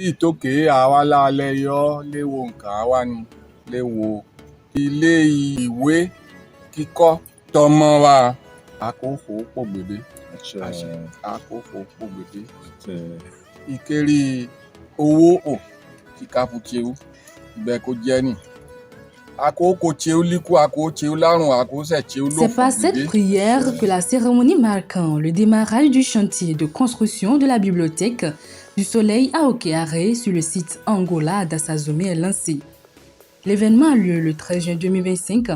ìtókè àwa lálẹ́ yọ léwo nǹkan àwa ni léwo ilé ìwé kíkọ́ tọmọ wa àkókò pògbèdé àkókò pògbèdé ìkérí owó ò kíkàfù tsewu bẹ́ẹ̀ kó jẹ́ ni. C'est par cette prière que la cérémonie marquant le démarrage du chantier de construction de la bibliothèque du Soleil à Okeare sur le site Angola d'Assazomé est lancée. L'événement a lieu le 13 juin 2025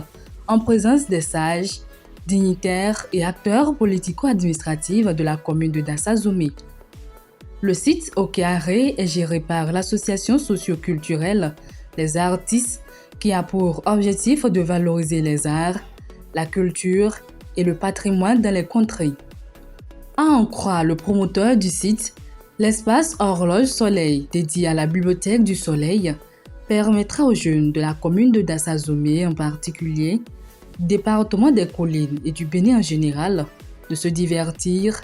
en présence des sages, dignitaires et acteurs politico-administratifs de la commune de Dassazomé. Le site Okeare est géré par l'association socio-culturelle Les Artistes qui a pour objectif de valoriser les arts, la culture et le patrimoine dans les contrées. À en croire le promoteur du site, l'espace Horloge Soleil dédié à la bibliothèque du Soleil permettra aux jeunes de la commune de Dassazomé en particulier, du département des collines et du Bénin en général, de se divertir,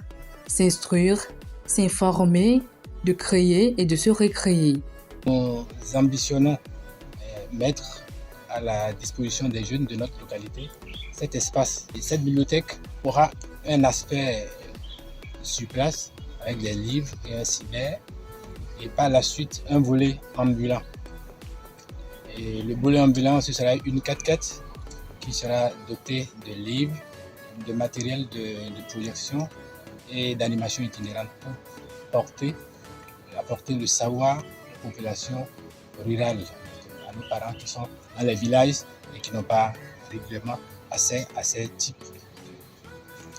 s'instruire, s'informer, de créer et de se récréer. Nous ambitionnons mettre à la disposition des jeunes de notre localité cet espace. Et cette bibliothèque aura un aspect sur place avec des livres et un cyber et par la suite un volet ambulant. Et le volet ambulant, ce sera une 4x4 qui sera dotée de livres, de matériel de projection et d'animation itinérante pour apporter le savoir aux populations rurales, à nos parents qui sont dans les villages et qui n'ont pas régulièrement accès à ces types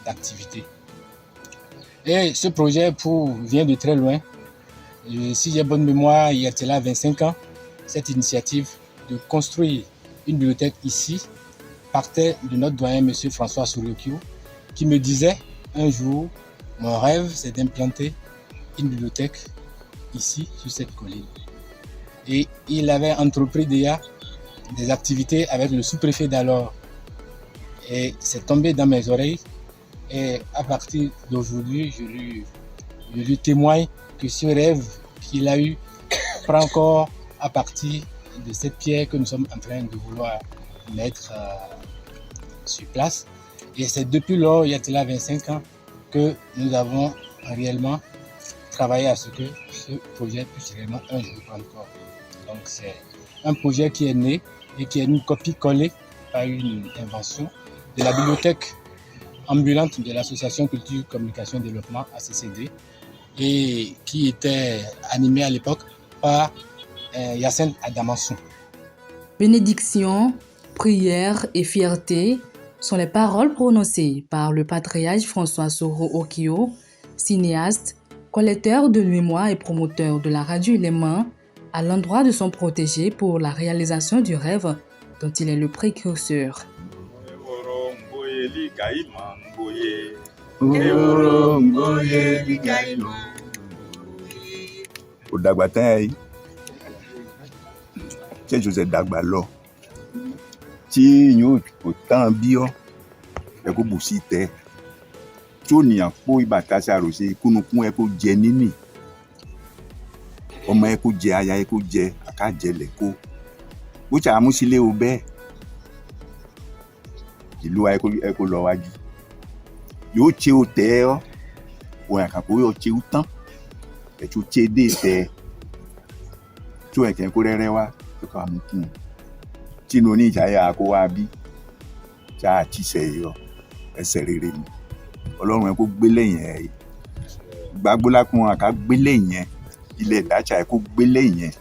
d'activités. Et ce projet vient de très loin. Si j'ai bonne mémoire, il y a là 25 ans, cette initiative de construire une bibliothèque ici partait de notre doyen, M. François Souriokio, qui me disait un jour, mon rêve c'est d'implanter une bibliothèque ici, sur cette colline. Et il avait entrepris déjà des activités avec le sous-préfet d'alors. Et c'est tombé dans mes oreilles. Et à partir d'aujourd'hui, je lui témoigne que ce rêve qu'il a eu prend corps à partir de cette pierre que nous sommes en train de vouloir mettre sur place. Et c'est depuis lors, il y a là 25 ans, que nous avons réellement travaillé à ce que ce projet puisse réellement un jour prendre corps. Donc c'est un projet qui est né et qui est une copie collée par une invention de la bibliothèque ambulante de l'association Culture, Communication et Développement ACCD et qui était animée à l'époque par Yacine Adamassou. Bénédiction, prière et fierté sont les paroles prononcées par le patriarche François Soro Okio, cinéaste, collecteur de mémoire et promoteur de la radio Léman, à l'endroit de son protégé pour la réalisation du rêve dont il est le précurseur. Tí José dàgbà lọ tí yóò kò tán bí ọ ẹ kó bù sí tẹ tí ó nìyàn kó ìbàtà ṣàròṣe kúnnukún ẹ kó jẹ níní ọmọ ẹ kó jẹ aya ẹ kó jẹ àkájẹlẹ kó bó ṣàmúsílẹ̀ o bẹ́ẹ̀ ìlú wa ẹ kó lọ wájú yóò ṣe o tẹ ọ òun àkàkọ́ yóò ṣe o tán ẹ tó ṣe dé tẹ tó ẹ kẹ́ kó rẹ́rẹ́ wá tó kà mú kún un tí inú oníjàyà kó wá bí ṣá àtìṣe yọ ẹsẹ̀ rere ni ọlọ́run ẹ kó gbé lẹ́yìn ẹ gbàgbólákùn àká gbé lẹ́yìn ẹ ilẹ̀ ìdájà ẹ kó gbé lẹ́yìn ẹ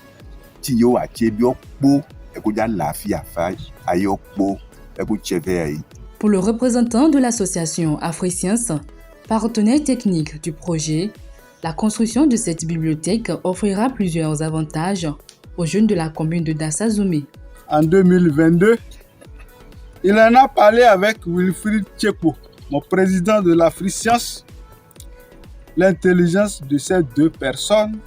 tí yóò wá ṣe bí ọ̀pọ̀ ẹ kó já làáfíà fà ayé ọ̀pọ̀ ẹ kó ṣẹfẹ́ ayé. Pour le représentant de l'association AfriScience, partenaire technique du projet, la construction de cette bibliothèque offrira plusieurs avantages aux jeunes de la commune de Dassazomé. En 2022, il en a parlé avec Wilfried Tcheko, mon président de l'AfriScience. L'intelligence de ces deux personnes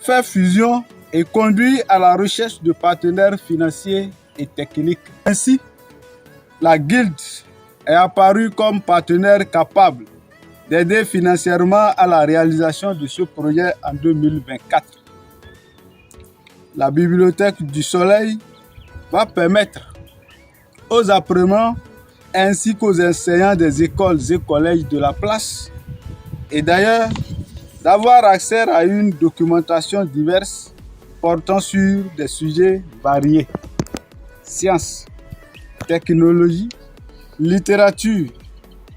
fait fusion et conduit à la recherche de partenaires financiers et techniques. Ainsi, la Guilde est apparue comme partenaire capable d'aider financièrement à la réalisation de ce projet en 2024. La bibliothèque du Soleil va permettre aux apprenants ainsi qu'aux enseignants des écoles et collèges de la place et d'ailleurs d'avoir accès à une documentation diverse portant sur des sujets variés. Sciences, technologie, littérature,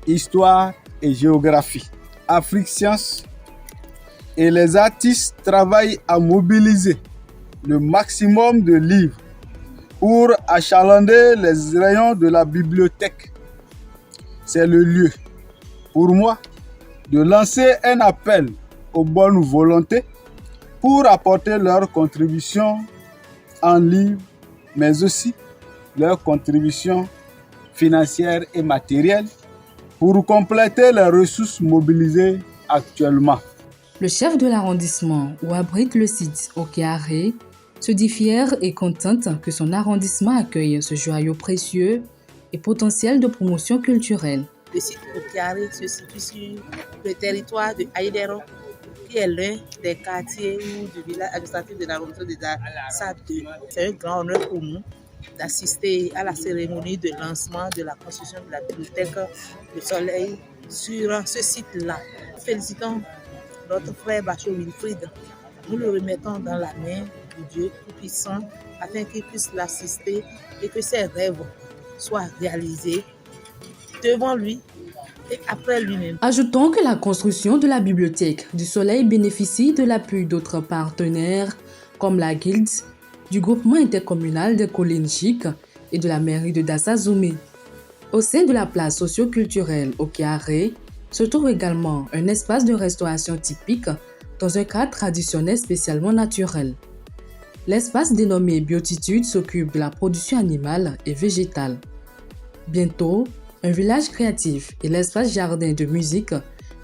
histoire et géographie. Afrique Science et les artistes travaillent à mobiliser le maximum de livres pour achalander les rayons de la bibliothèque. C'est le lieu, pour moi, de lancer un appel aux bonnes volontés pour apporter leur contribution en livres, mais aussi leur contribution financière et matérielle pour compléter les ressources mobilisées actuellement. Le chef de l'arrondissement où abrite le site Okéaré se dit fière et contente que son arrondissement accueille ce joyau précieux et potentiel de promotion culturelle. Le site Okéaré se situe sur le territoire de Aïdero, qui est l'un des quartiers du village administratif de l'arrondissement de Dassab 2. C'est un grand honneur pour nous d'assister à la cérémonie de lancement de la construction de la bibliothèque Le Soleil sur ce site-là. Félicitons notre frère Bachot Wilfried. Nous le remettons dans la main de Dieu Tout-Puissant afin qu'il puisse l'assister et que ses rêves soient réalisés devant lui et après lui-même. Ajoutons que la construction de la bibliothèque du Soleil bénéficie de l'appui d'autres partenaires comme la Guilde, du groupement intercommunal des collines chic et de la mairie de Dassazomé. Au sein de la place socio-culturelle Okéaré se trouve également un espace de restauration typique dans un cadre traditionnel spécialement naturel. L'espace dénommé Biotitude s'occupe de la production animale et végétale. Bientôt, un village créatif et l'espace jardin de musique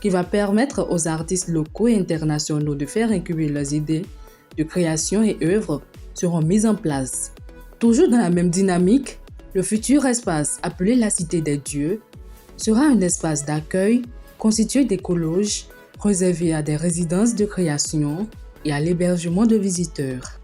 qui va permettre aux artistes locaux et internationaux de faire incuber leurs idées de création et œuvres seront mises en place. Toujours dans la même dynamique, le futur espace appelé la Cité des Dieux sera un espace d'accueil constitué d'écologes réservé à des résidences de création et à l'hébergement de visiteurs.